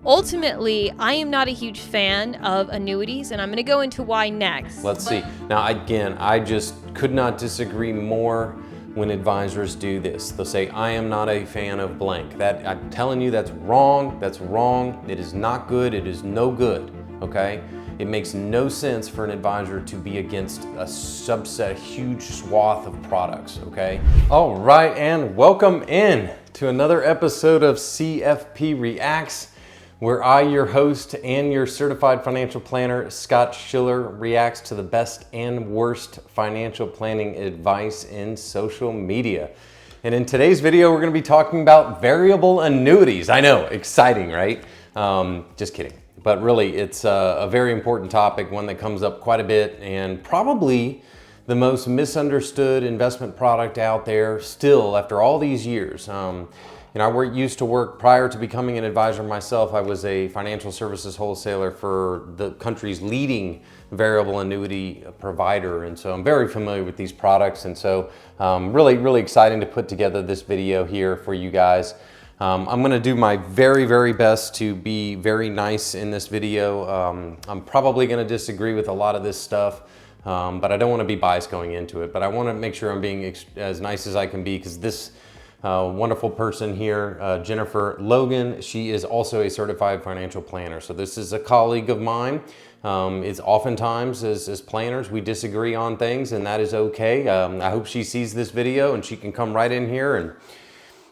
Ultimately, I am not a huge fan of annuities, and I'm going to go into why next. Let's see. Now, again, I just could not disagree more when advisors do this. They'll say, I am not a fan of blank. That, I'm telling you, that's wrong. That's wrong. It is not good. It is no good, okay? It makes no sense for an advisor to be against a subset, a huge swath of products, okay? All right, and welcome in to another episode of CFP Reacts, where I, your host and your certified financial planner, Scott Schiller, reacts to the best and worst financial planning advice in social media. And in today's video, we're gonna be talking about variable annuities. I know, exciting, right? Just kidding. But really, it's a very important topic, one that comes up quite a bit, and probably the most misunderstood investment product out there still after all these years. I used to work, prior to becoming an advisor myself, I was a financial services wholesaler for the country's leading variable annuity provider. And so I'm very familiar with these products. And so really exciting to put together this video here for you guys. I'm gonna do my very best to be very nice in this video. I'm probably gonna disagree with a lot of this stuff, but I don't wanna be biased going into it. But I wanna make sure I'm being as nice as I can be, because this wonderful person here, Jennifer Logan, she is also a certified financial planner. So this is a colleague of mine. It's oftentimes as planners, we disagree on things, and that is okay. I hope she sees this video and she can come right in here and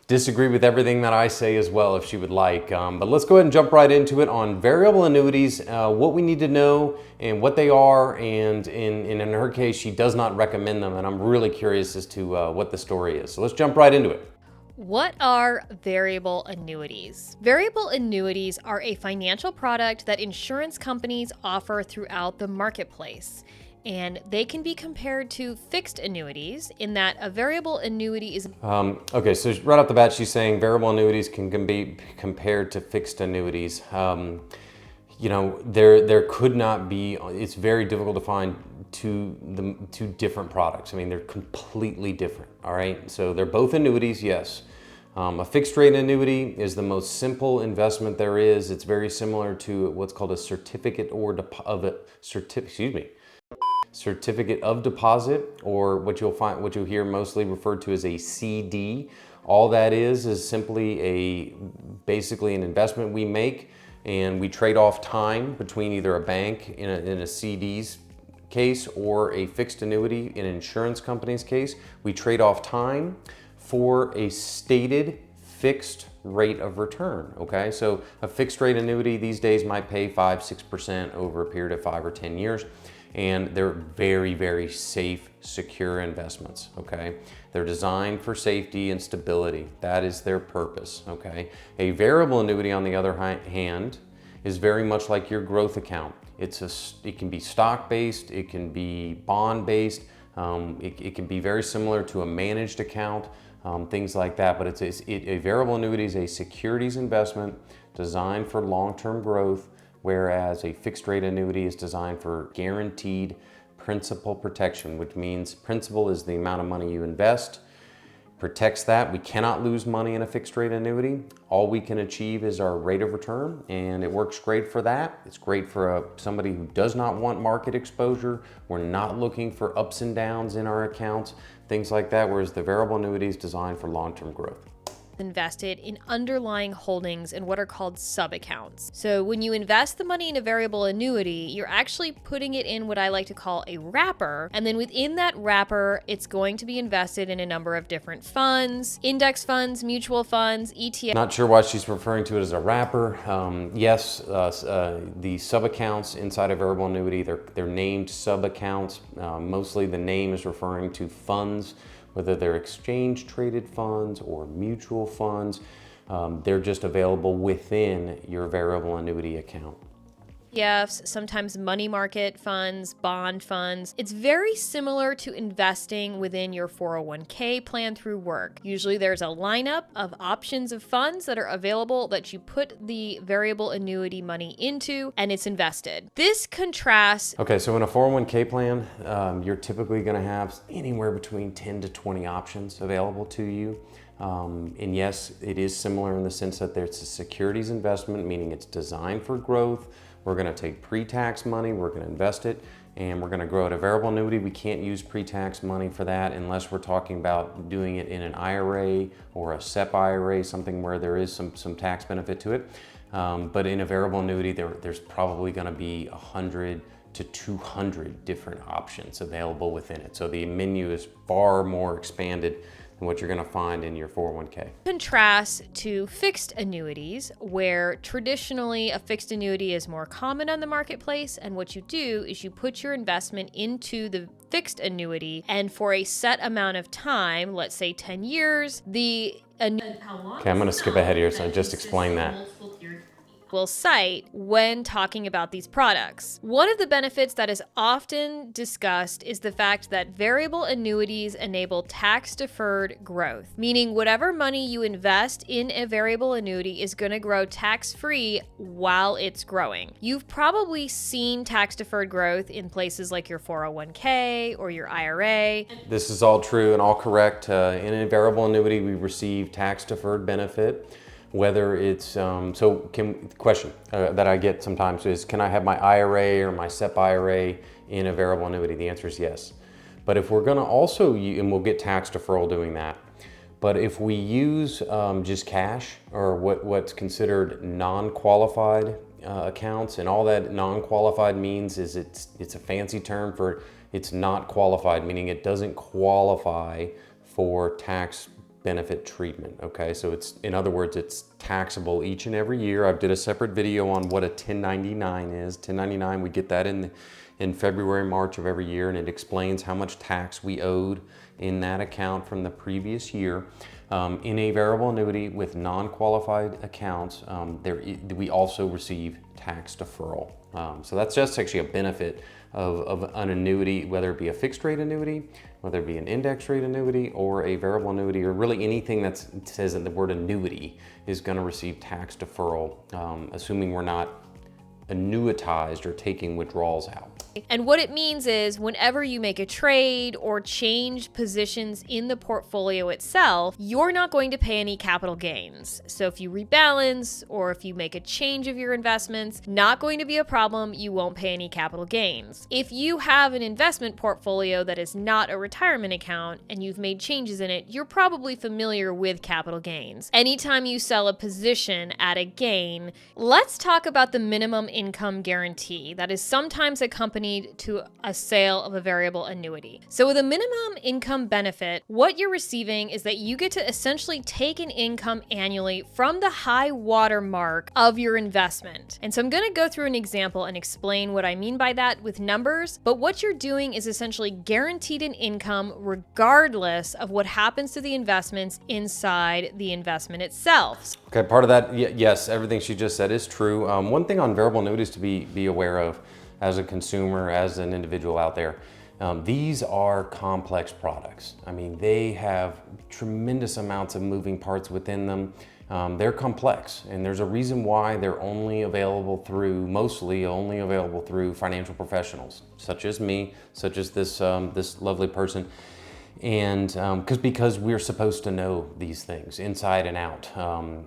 disagree with everything that I say as well if she would like. But let's go ahead and jump right into it on variable annuities, what we need to know and what they are. And in her case, she does not recommend them. And I'm really curious as to what the story is. So let's jump right into it. What are variable annuities? Variable annuities are a financial product that insurance companies offer throughout the marketplace. And they can be compared to fixed annuities in that a variable annuity is... Okay, so right off the bat, she's saying variable annuities can be compared to fixed annuities. There could not be, it's very difficult to find two different products. I mean, they're completely different, all right? So they're both annuities, yes. A fixed rate annuity is the most simple investment there is. It's very similar to what's called a certificate of deposit, or what you'll hear mostly referred to as a CD. All that is simply basically an investment we make, and we trade off time between either a bank in a CD's case or a fixed annuity in an insurance company's case. We trade off time for a stated fixed rate of return, okay? So a fixed rate annuity these days might pay 5-6% over a period of 5 or 10 years. And they're very safe, secure investments, okay? They're designed for safety and stability. That is their purpose, okay? A variable annuity, on the other hand, is very much like your growth account. It can be stock-based, it can be bond-based, it can be very similar to a managed account, things like that. But a variable annuity is a securities investment designed for long-term growth, whereas a fixed rate annuity is designed for guaranteed principal protection, which means principal is the amount of money you invest, protects that. We cannot lose money in a fixed rate annuity. All we can achieve is our rate of return, and it works great for that. It's great for somebody who does not want market exposure. We're not looking for ups and downs in our accounts, things like that, whereas the variable annuity is designed for long-term growth. Invested in underlying holdings in what are called sub-accounts. So when you invest the money in a variable annuity, you're actually putting it in what I like to call a wrapper. And then within that wrapper, it's going to be invested in a number of different funds, index funds, mutual funds, ETFs. Not sure why she's referring to it as a wrapper. Yes, the sub-accounts inside a variable annuity, they're named sub-accounts. Mostly the name is referring to funds, whether they're exchange traded funds or mutual funds. They're just available within your variable annuity account. ETFs, sometimes money market funds, bond funds. It's very similar to investing within your 401k plan through work. Usually there's a lineup of options of funds that are available that you put the variable annuity money into, and it's invested. This contrasts... Okay, so in a 401k plan, you're typically gonna have anywhere between 10 to 20 options available to you. And yes, it is similar in the sense that it's a securities investment, meaning it's designed for growth. We're going to take pre-tax money, we're going to invest it, and we're going to grow it. A variable annuity, we can't use pre-tax money for that unless we're talking about doing it in an IRA or a SEP IRA, something where there is some tax benefit to it. But in a variable annuity, there's probably going to be 100 to 200 different options available within it. So the menu is far more expanded than what you're going to find in your 401k. Contrast to fixed annuities, where traditionally a fixed annuity is more common on the marketplace, and what you do is you put your investment into the fixed annuity, and for a set amount of time, let's say 10 years, okay, I'm going to skip ahead here, so I just explained that. Will cite when talking about these products. One of the benefits that is often discussed is the fact that variable annuities enable tax-deferred growth, meaning whatever money you invest in a variable annuity is going to grow tax-free while it's growing. You've probably seen tax-deferred growth in places like your 401k or your IRA. This is all true and all correct. In a variable annuity, we receive tax-deferred benefit. Whether it's, question that I get sometimes is, can I have my IRA or my SEP IRA in a variable annuity? The answer is yes. But if we're gonna also, and we'll get tax deferral doing that, but if we use just cash or what's considered non-qualified accounts, and all that non-qualified means is it's a fancy term for it's not qualified, meaning it doesn't qualify for tax benefit treatment, okay? So it's, in other words, it's taxable each and every year. I did a separate video on what a 1099 is. 1099, we get that in February, March of every year, and it explains how much tax we owed in that account from the previous year. In a variable annuity with non-qualified accounts, we also receive tax deferral. So that's just actually a benefit of an annuity, whether it be a fixed rate annuity, whether it be an index rate annuity or a variable annuity, or really anything that says that the word annuity is going to receive tax deferral, assuming we're not annuitized or taking withdrawals out. And what it means is whenever you make a trade or change positions in the portfolio itself, you're not going to pay any capital gains. So if you rebalance or if you make a change of your investments, not going to be a problem. You won't pay any capital gains. If you have an investment portfolio that is not a retirement account and you've made changes in it, you're probably familiar with capital gains. Anytime you sell a position at a gain, let's talk about the minimum income guarantee that is sometimes accompanied to a sale of a variable annuity. So with a minimum income benefit, what you're receiving is that you get to essentially take an income annually from the high water mark of your investment. And so I'm going to go through an example and explain what I mean by that with numbers, but what you're doing is essentially guaranteed an income regardless of what happens to the investments inside the investment itself. Okay, part of that, yes, everything she just said is true. One thing on variable annuities to be aware of as a consumer, as an individual out there, these are complex products. I mean, they have tremendous amounts of moving parts within them. They're complex, and there's a reason why they're mostly only available through financial professionals, such as me, such as this lovely person. And because we're supposed to know these things inside and out.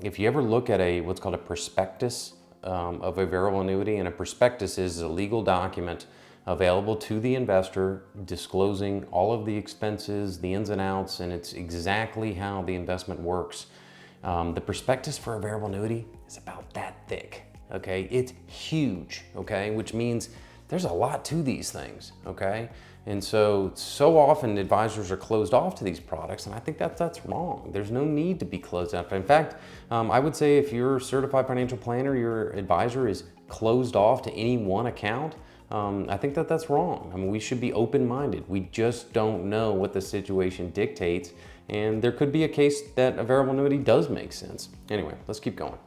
If you ever look at what's called a prospectus of a variable annuity, and a prospectus is a legal document available to the investor disclosing all of the expenses, the ins and outs, and it's exactly how the investment works. The prospectus for a variable annuity is about that thick, okay? It's huge, okay? Which means there's a lot to these things, okay? And so often advisors are closed off to these products, and I think that's wrong. There's no need to be closed off. In fact, I would say if you're a certified financial planner, your advisor is closed off to any one account, I think that's wrong. I mean, we should be open-minded. We just don't know what the situation dictates, and there could be a case that a variable annuity does make sense. Anyway, let's keep going.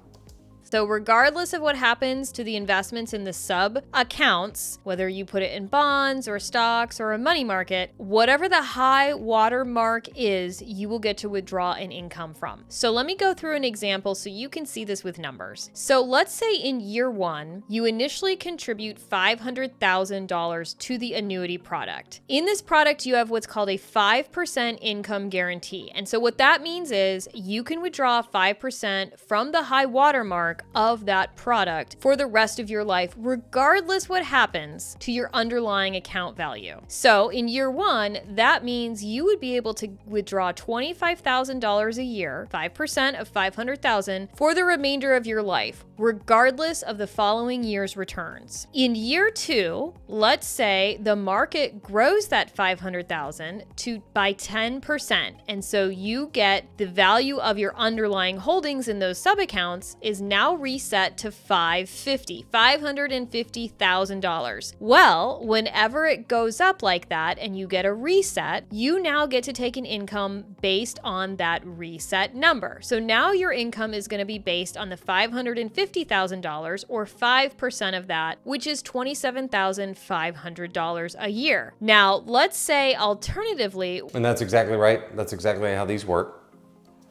So regardless of what happens to the investments in the sub accounts, whether you put it in bonds or stocks or a money market, whatever the high water mark is, you will get to withdraw an income from. So let me go through an example so you can see this with numbers. So let's say in year one, you initially contribute $500,000 to the annuity product. In this product, you have what's called a 5% income guarantee. And so what that means is you can withdraw 5% from the high water mark of that product for the rest of your life, regardless what happens to your underlying account value. So in year one, that means you would be able to withdraw $25,000 a year, 5% of $500,000 for the remainder of your life, regardless of the following year's returns. In year two, let's say the market grows that $500,000 by 10%. And so you get the value of your underlying holdings in those sub-accounts is now reset to $550,000. Well, whenever it goes up like that and you get a reset, you now get to take an income based on that reset number. So now your income is going to be based on the $550,000 or 5% of that, which is $27,500 a year. Now, let's say alternatively, And that's exactly right. That's exactly how these work.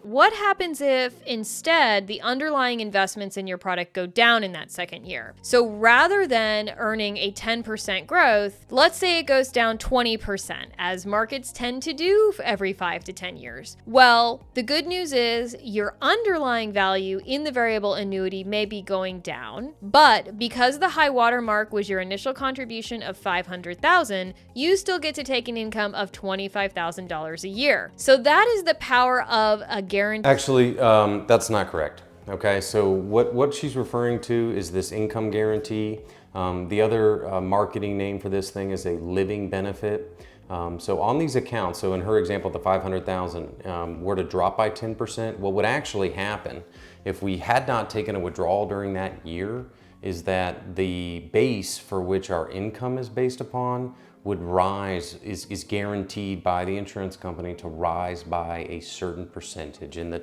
what happens if instead the underlying investments in your product go down in that second year? So rather than earning a 10% growth, let's say it goes down 20%, as markets tend to do every 5 to 10 years. Well, the good news is your underlying value in the variable annuity may be going down, but because the high water mark was your initial contribution of $500,000, you still get to take an income of $25,000 a year. So that is the power of a guarantee. Actually, that's not correct. Okay, so what she's referring to is this income guarantee. The other marketing name for this thing is a living benefit. So on these accounts, so in her example, the $500,000 were to drop by 10%, what would actually happen if we had not taken a withdrawal during that year is that the base for which our income is based upon would rise, is guaranteed by the insurance company to rise by a certain percentage. And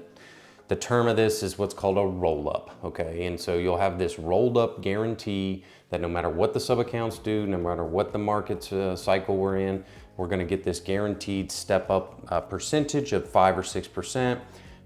the term of this is what's called a roll-up, okay? And so you'll have this rolled-up guarantee that no matter what the sub-accounts do, no matter what the market cycle we're in, we're gonna get this guaranteed step-up percentage of 5 or 6%.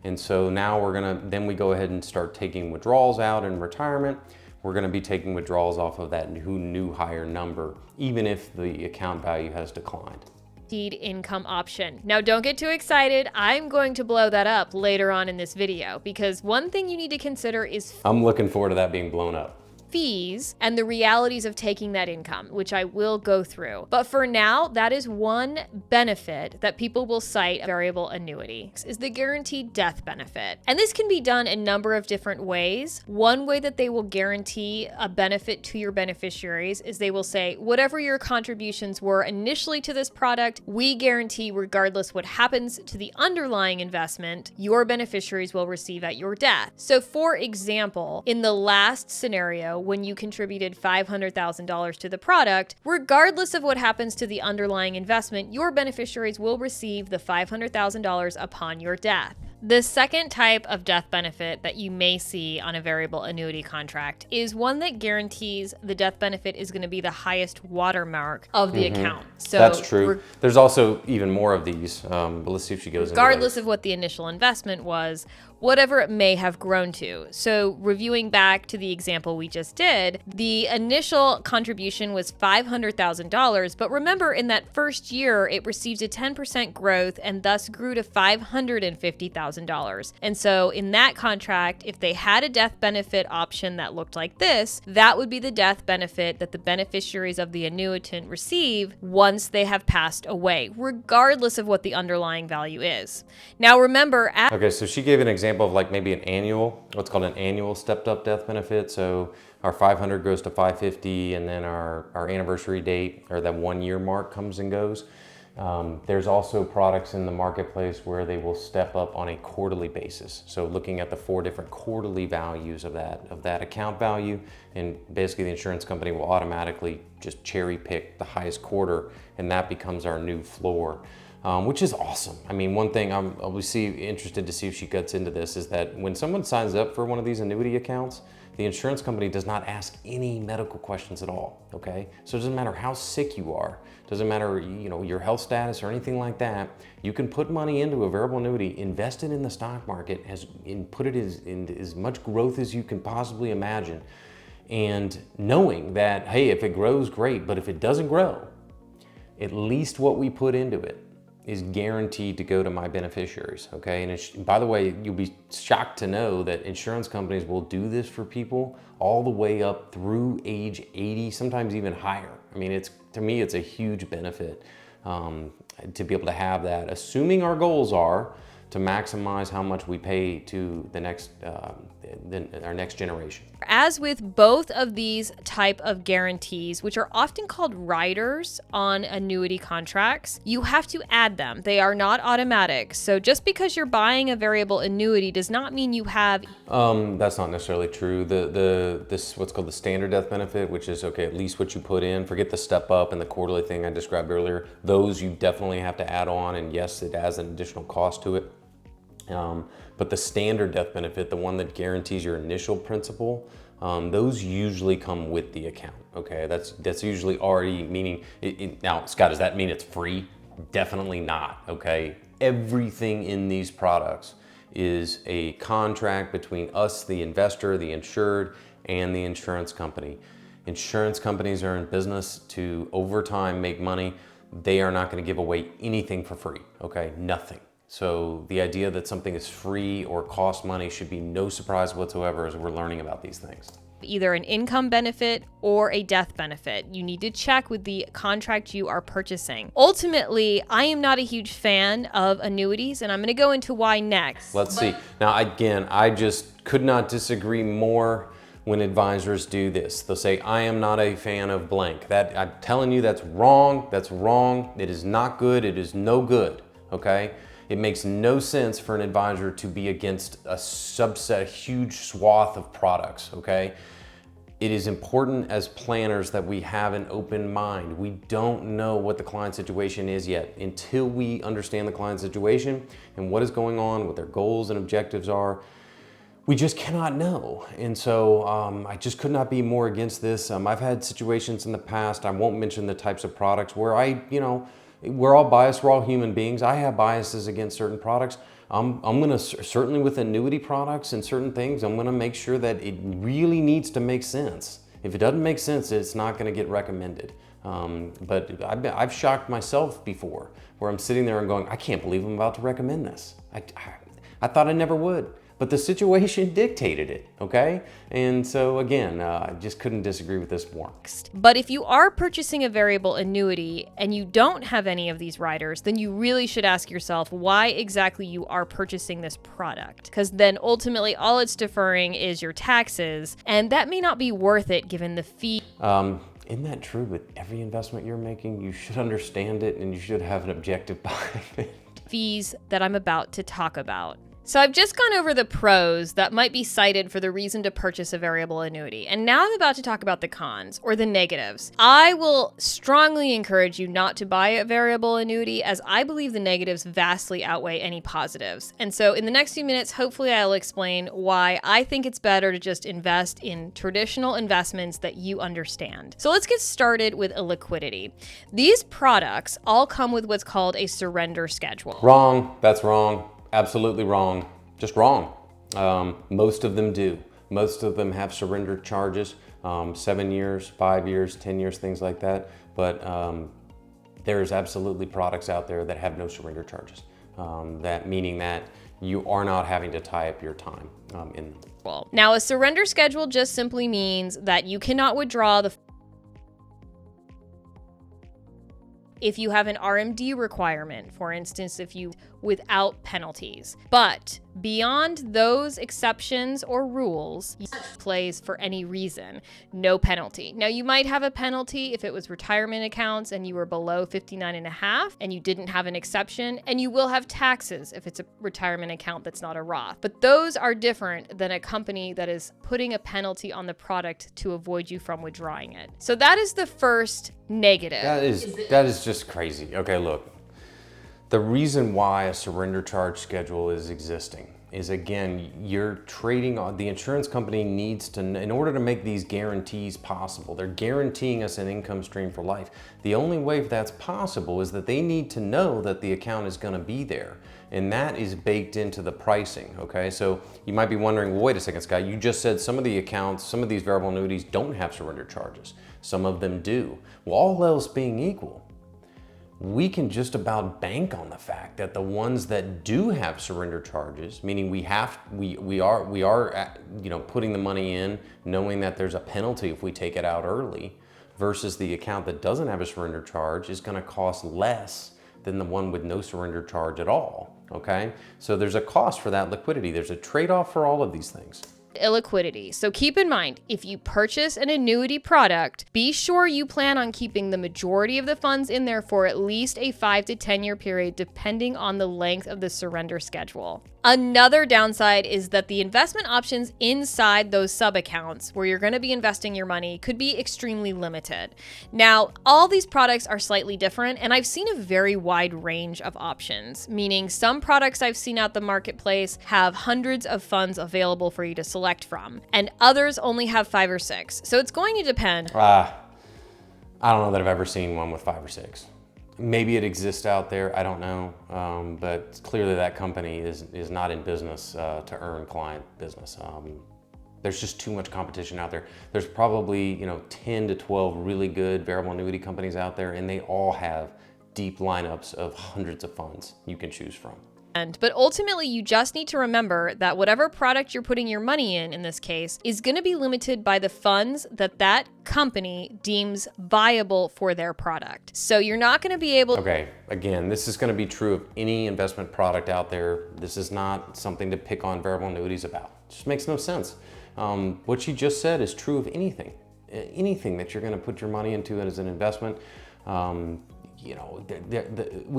And so now then we go ahead and start taking withdrawals out in retirement. We're going to be taking withdrawals off of that new higher number, even if the account value has declined. Income option. Now don't get too excited. I'm going to blow that up later on in this video because one thing you need to consider is I'm looking forward to that being blown up. Fees and the realities of taking that income, which I will go through. But for now, that is one benefit that people will cite variable annuity is the guaranteed death benefit. And this can be done a number of different ways. One way that they will guarantee a benefit to your beneficiaries is they will say, whatever your contributions were initially to this product, we guarantee regardless what happens to the underlying investment, your beneficiaries will receive at your death. So for example, in the last scenario, when you contributed $500,000 to the product, regardless of what happens to the underlying investment, your beneficiaries will receive the $500,000 upon your death. The second type of death benefit that you may see on a variable annuity contract is one that guarantees the death benefit is going to be the highest watermark of the account. So that's true. There's also even more of these, but let's see if she goes into regardless of what the initial investment was, whatever it may have grown to. So reviewing back to the example we just did, the initial contribution was $500,000, but remember in that first year, it received a 10% growth and thus grew to $550,000. And so in that contract, if they had a death benefit option that looked like this, that would be the death benefit that the beneficiaries of the annuitant receive once they have passed away, regardless of what the underlying value is. Now remember, okay, so she gave an example of like maybe an annual, what's called an annual stepped up death benefit. So our 500 goes to 550 and then our anniversary date or that 1 year mark comes and goes. There's also products in the marketplace where they will step up on a quarterly basis. So looking at the 4 different quarterly values of that account value, and basically the insurance company will automatically just cherry pick the highest quarter and that becomes our new floor. Which is awesome. I mean, one thing I'll be interested to see if she gets into this is that when someone signs up for one of these annuity accounts, The insurance company does not ask any medical questions at all, okay? So it doesn't matter how sick you are, doesn't matter, your health status or anything like that. You can put money into a variable annuity, invest it in the stock market, and put it in as much growth as you can possibly imagine. And knowing that, hey, if it grows, great, but if it doesn't grow, at least what we put into it is guaranteed to go to my beneficiaries, okay? And by the way, you'll be shocked to know that insurance companies will do this for people all the way up through age 80, sometimes even higher. I mean, to me, it's a huge benefit to be able to have that, assuming our goals are to maximize how much we pay to our next generation. As with both of these type of guarantees, which are often called riders on annuity contracts, you have to add them. They are not automatic. So just because you're buying a variable annuity does not mean you have. That's not necessarily true. This what's called the standard death benefit, which is okay, at least what you put in. Forget the step up and the quarterly thing I described earlier. Those you definitely have to add on, and yes, it adds an additional cost to it. But the standard death benefit, the one that guarantees your initial principal, those usually come with the account, okay? That's usually already meaning, now, Scott, does that mean it's free? Definitely not, okay? Everything in these products is a contract between us, the investor, the insured, and the insurance company. Insurance companies are in business to, over time, make money. They are not gonna give away anything for free, okay? Nothing. So the idea that something is free or costs money should be no surprise whatsoever as we're learning about these things. Either an income benefit or a death benefit. You need to check with the contract you are purchasing. Ultimately, I am not a huge fan of annuities, and I'm going to go into why next. Let's see. Now, again, I just could not disagree more when advisors do this. They'll say, I am not a fan of blank. That, I'm telling you, that's wrong. That's wrong. It is not good. It is no good, okay? It makes no sense for an advisor to be against a subset, a huge swath of products, okay? It is important as planners that we have an open mind. We don't know what the client situation is yet. Until we understand the client situation and what is going on, what their goals and objectives are, we just cannot know. And so I just could not be more against this. I've had situations in the past, I won't mention the types of products, where we're all biased, we're all human beings. I have biases against certain products. I'm gonna, certainly with annuity products and certain things, I'm gonna make sure that it really needs to make sense. If it doesn't make sense, it's not gonna get recommended. But I've shocked myself before, where I'm sitting there and going, I can't believe I'm about to recommend this. I thought I never would. But the situation dictated it, okay? And so again, I just couldn't disagree with this more. But if you are purchasing a variable annuity and you don't have any of these riders, then you really should ask yourself why exactly you are purchasing this product. Because then ultimately all it's deferring is your taxes, and that may not be worth it given the fee. Isn't that true with every investment you're making? You should understand it and you should have an objective behind it. Fees that I'm about to talk about. So I've just gone over the pros that might be cited for the reason to purchase a variable annuity. And now I'm about to talk about the cons, or the negatives. I will strongly encourage you not to buy a variable annuity, as I believe the negatives vastly outweigh any positives. And so in the next few minutes, hopefully I'll explain why I think it's better to just invest in traditional investments that you understand. So let's get started with illiquidity. These products all come with what's called a surrender schedule. Wrong. That's wrong. Absolutely wrong. Just wrong. Most of them do. Most of them have surrender charges, 7 years, 5 years, 10 years, things like that. But there's absolutely products out there that have no surrender charges. That meaning that you are not having to tie up your time in them. Now, a surrender schedule just simply means that you cannot withdraw the if you have an RMD requirement, for instance, if you without penalties. But beyond those exceptions or rules, plays for any reason, no penalty. Now, you might have a penalty if it was retirement accounts and you were below 59.5 and you didn't have an exception, and you will have taxes if it's a retirement account that's not a Roth. But those are different than a company that is putting a penalty on the product to avoid you from withdrawing it. So that is the first negative. That is just crazy. Okay, look. The reason why a surrender charge schedule is existing, is, again, you're trading on, the insurance company needs to, in order to make these guarantees possible, they're guaranteeing us an income stream for life. The only way that's possible is that they need to know that the account is going to be there. And that is baked into the pricing, okay? So you might be wondering, well, wait a second, Scott, you just said some of the accounts, some of these variable annuities don't have surrender charges. Some of them do. Well, all else being equal, we can just about bank on the fact that the ones that do have surrender charges, meaning we are putting the money in knowing that there's a penalty if we take it out early, versus the account that doesn't have a surrender charge is going to cost less than the one with no surrender charge at all, okay? So there's a cost for that liquidity. There's a trade-off for all of these things. Illiquidity. So keep in mind, if you purchase an annuity product, be sure you plan on keeping the majority of the funds in there for at least a 5 to 10 year period, depending on the length of the surrender schedule. Another downside is that the investment options inside those sub-accounts where you're going to be investing your money could be extremely limited. Now, all these products are slightly different, and I've seen a very wide range of options, meaning some products I've seen out the marketplace have hundreds of funds available for you to select from, and others only have 5 or 6. So it's going to depend. I don't know that I've ever seen one with 5 or 6. Maybe it exists out there, I don't know, but clearly that company is not in business to earn client business. There's just too much competition out there. There's probably 10 to 12 really good variable annuity companies out there, and they all have deep lineups of hundreds of funds you can choose from. But ultimately, you just need to remember that whatever product you're putting your money in this case, is going to be limited by the funds that company deems viable for their product. So you're not going to be able... Okay, again, this is going to be true of any investment product out there. This is not something to pick on variable annuities about. It just makes no sense. What you just said is true of anything. Anything that you're going to put your money into as an investment. We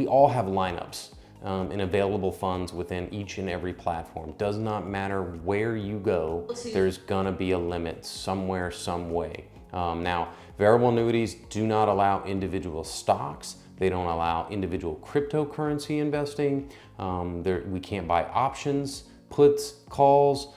all have lineups. And available funds within each and every platform. Does not matter where you go, there's gonna be a limit somewhere, some way. Now, variable annuities do not allow individual stocks. They don't allow individual cryptocurrency investing. We can't buy options, puts, calls.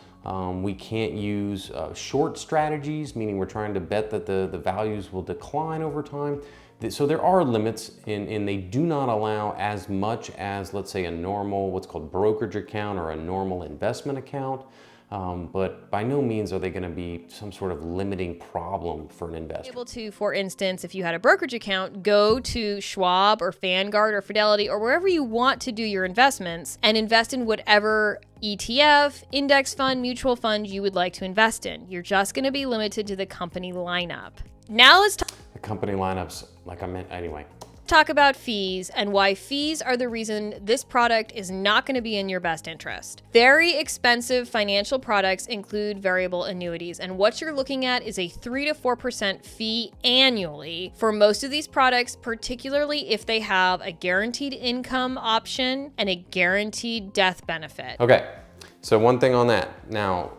We can't use short strategies, meaning we're trying to bet that the values will decline over time. So there are limits, and they do not allow as much as, let's say, a normal, what's called brokerage account or a normal investment account. But by no means are they going to be some sort of limiting problem for an investor. Able to, for instance, if you had a brokerage account, go to Schwab or Vanguard or Fidelity or wherever you want to do your investments and invest in whatever ETF, index fund, mutual fund you would like to invest in. You're just going to be limited to the company lineup. Now let's talk. The company lineups, like I meant, anyway. Talk about fees and why fees are the reason this product is not going to be in your best interest. Very expensive financial products include variable annuities, and what you're looking at is a 3 to 4% fee annually for most of these products, particularly if they have a guaranteed income option and a guaranteed death benefit. Okay, so one thing on that. Now,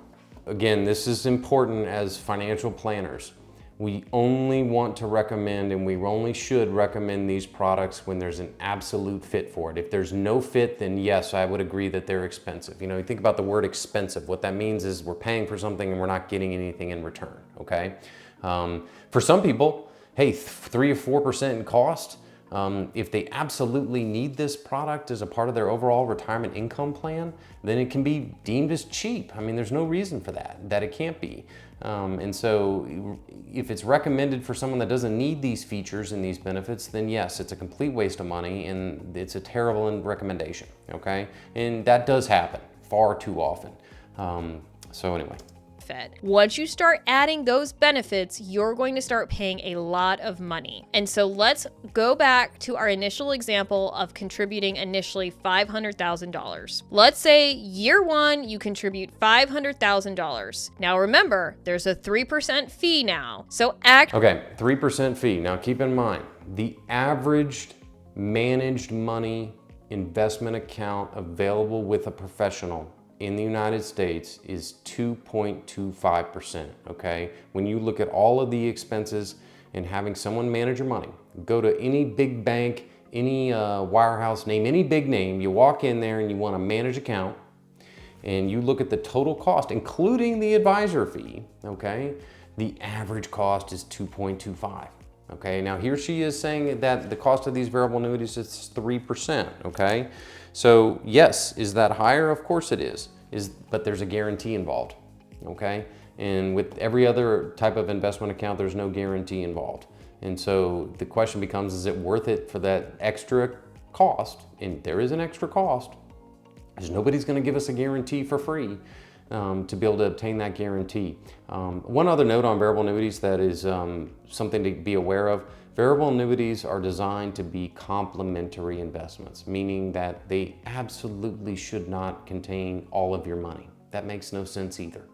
again, this is important as financial planners. We only want to recommend, and we only should recommend these products when there's an absolute fit for it. If there's no fit, then yes, I would agree that they're expensive. You think about the word expensive. What that means is we're paying for something and we're not getting anything in return, okay? For some people, hey, 3 or 4% in cost, if they absolutely need this product as a part of their overall retirement income plan, then it can be deemed as cheap. I mean, there's no reason for that it can't be. And so if it's recommended for someone that doesn't need these features and these benefits, then yes, it's a complete waste of money and it's a terrible recommendation, okay? And that does happen far too often. So anyway. Once you start adding those benefits, you're going to start paying a lot of money. And so let's go back to our initial example of contributing initially $500,000. Let's say year 1, you contribute $500,000. Now remember, there's a 3% fee now. So okay, 3% fee. Now keep in mind, the averaged managed money investment account available with a professional in the United States is 2.25%, okay? When you look at all of the expenses and having someone manage your money, go to any big bank, any wirehouse name, any big name, you walk in there and you want a managed account, and you look at the total cost, including the advisor fee, okay, the average cost is 2.25. Okay, now here she is saying that the cost of these variable annuities is 3%, okay? So yes, is that higher? Of course it is, but there's a guarantee involved, okay? And with every other type of investment account, there's no guarantee involved. And so the question becomes, is it worth it for that extra cost? And there is an extra cost, because nobody's gonna give us a guarantee for free. To be able to obtain that guarantee. One other note on variable annuities that is something to be aware of. Variable annuities are designed to be complementary investments, meaning that they absolutely should not contain all of your money. That makes no sense either.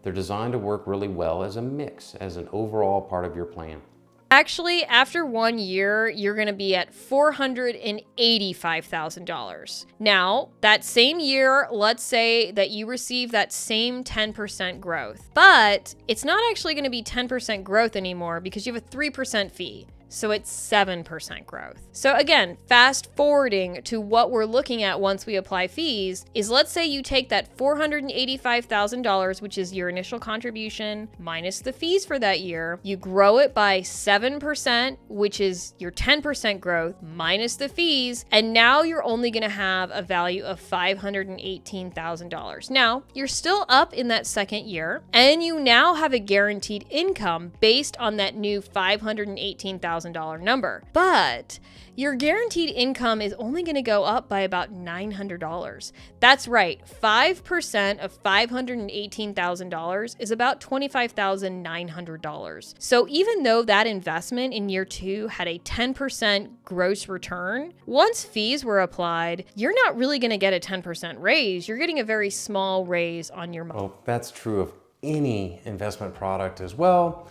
They're designed to work really well as a mix, as an overall part of your plan. Actually, after 1 year, you're going to be at $485,000. Now, that same year, let's say that you receive that same 10% growth, but it's not actually going to be 10% growth anymore because you have a 3% fee. So it's 7% growth. So again, fast forwarding to what we're looking at once we apply fees is, let's say you take that $485,000, which is your initial contribution minus the fees for that year, you grow it by 7%, which is your 10% growth minus the fees, and now you're only gonna have a value of $518,000. Now, you're still up in that second year, and you now have a guaranteed income based on that new $518,000 number. But your guaranteed income is only going to go up by about $900. That's right, 5% of $518,000 is about $25,900. So even though that investment in year 2 had a 10% gross return, once fees were applied, you're not really going to get a 10% raise. You're getting a very small raise on your money. Well, that's true of any investment product as well.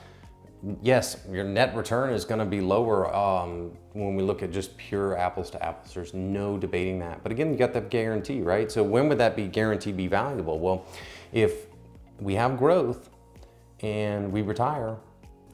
Yes, your net return is going to be lower when we look at just pure apples to apples. There's no debating that. But again, you got that guarantee, right? So when would that guarantee be valuable? Well, if we have growth and we retire,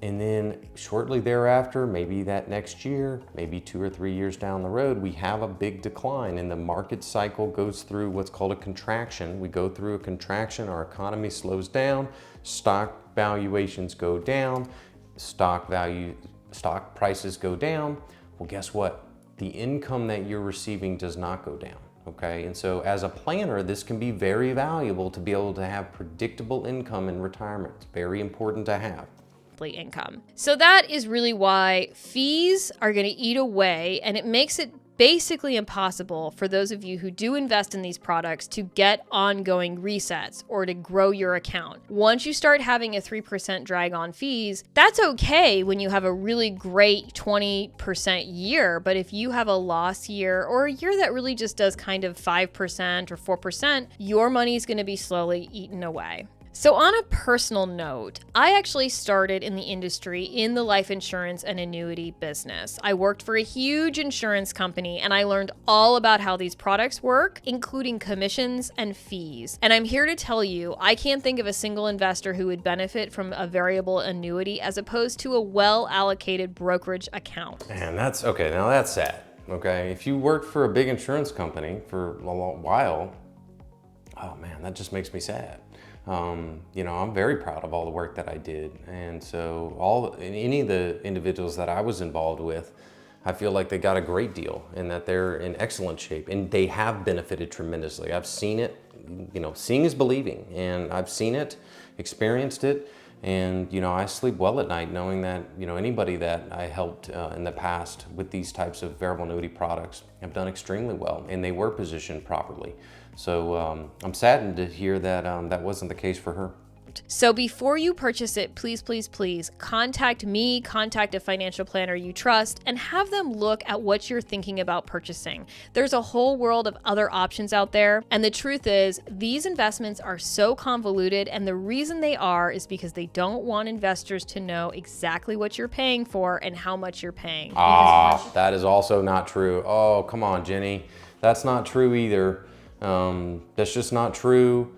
and then shortly thereafter, maybe that next year, maybe 2 or 3 years down the road, we have a big decline and the market cycle goes through what's called a contraction. We go through a contraction, our economy slows down, stock valuations go down, stock prices go down. Well, guess what? The income that you're receiving does not go down, okay? And so as a planner, this can be very valuable to be able to have predictable income in retirement. It's very important to have. Income. So that is really why fees are going to eat away, and it makes it basically impossible for those of you who do invest in these products to get ongoing resets or to grow your account. Once you start having a 3% drag on fees, that's okay when you have a really great 20% year, but if you have a loss year or a year that really just does kind of 5% or 4%, your money is going to be slowly eaten away. So on a personal note, I actually started in the industry in the life insurance and annuity business. I worked for a huge insurance company and I learned all about how these products work, including commissions and fees. And I'm here to tell you, I can't think of a single investor who would benefit from a variable annuity as opposed to a well-allocated brokerage account. And that's okay. Now that's sad. Okay, if you worked for a big insurance company for a long while, oh man, that just makes me sad. You know, I'm very proud of all the work that I did. And so any of the individuals that I was involved with, I feel like they got a great deal and that they're in excellent shape and they have benefited tremendously. I've seen it, you know, seeing is believing, and I've seen it, experienced it. And, you know, I sleep well at night knowing that, you know, anybody that I helped in the past with these types of variable annuity products have done extremely well and they were positioned properly. So I'm saddened to hear that that wasn't the case for her. So before you purchase it, please, please, please contact me, contact a financial planner you trust, and have them look at what you're thinking about purchasing. There's a whole world of other options out there. And the truth is, these investments are so convoluted. And the reason they are is because they don't want investors to know exactly what you're paying for and how much you're paying. That is also not true. Oh, come on, Jenny. That's not true either. That's just not true.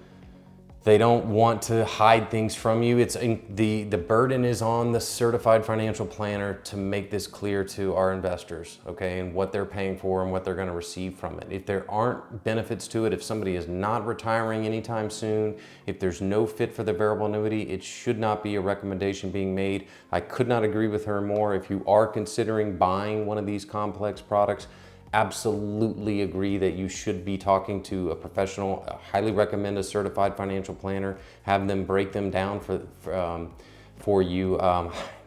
They don't want to hide things from you. The burden is on the certified financial planner to make this clear to our investors, okay, and what they're paying for and what they're going to receive from it. If there aren't benefits to it, if somebody is not retiring anytime soon, if there's no fit for the variable annuity, it should not be a recommendation being made. I could not agree with her more. If you are considering buying one of these complex products, absolutely agree that you should be talking to a professional. I highly recommend a certified financial planner. Have them break them down for you.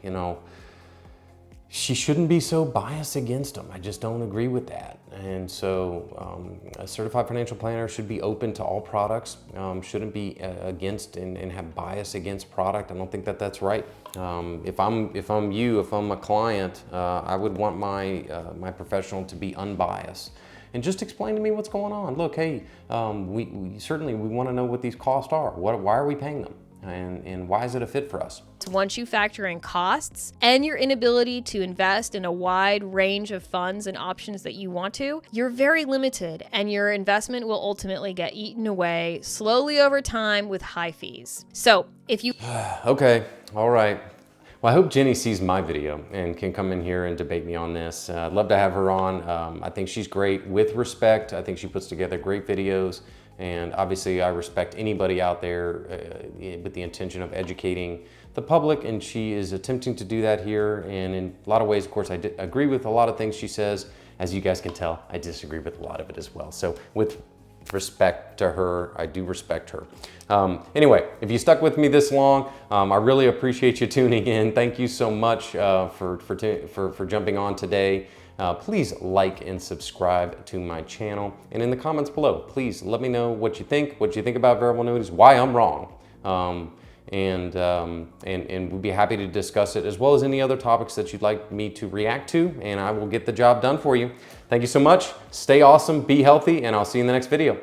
You know, she shouldn't be so biased against them. I just don't agree with that. And so a certified financial planner should be open to all products, shouldn't be against and have bias against product. I don't think that that's right. If I'm a client, I would want my professional to be unbiased and just explain to me what's going on. Look, hey, we certainly want to know what these costs are. Why are we paying them? And why is it a fit for us? Once you factor in costs and your inability to invest in a wide range of funds and options that you want to, you're very limited, and your investment will ultimately get eaten away slowly over time with high fees. So if you... Okay, all right. Well, I hope Jenny sees my video and can come in here and debate me on this. I'd love to have her on. I think she's great with respect. I think she puts together great videos. And obviously I respect anybody out there with the intention of educating the public, and she is attempting to do that here. And in a lot of ways, of course, I agree with a lot of things she says. As you guys can tell, I disagree with a lot of it as well. So with respect to her, I do respect her. Anyway, if you stuck with me this long, I really appreciate you tuning in. Thank you so much for jumping on today. Please like and subscribe to my channel, and in the comments below, please let me know what you think about variable annuities, why I'm wrong, and we'll be happy to discuss it, as well as any other topics that you'd like me to react to, and I will get the job done for you. Thank you so much. Stay awesome, be healthy, and I'll see you in the next video.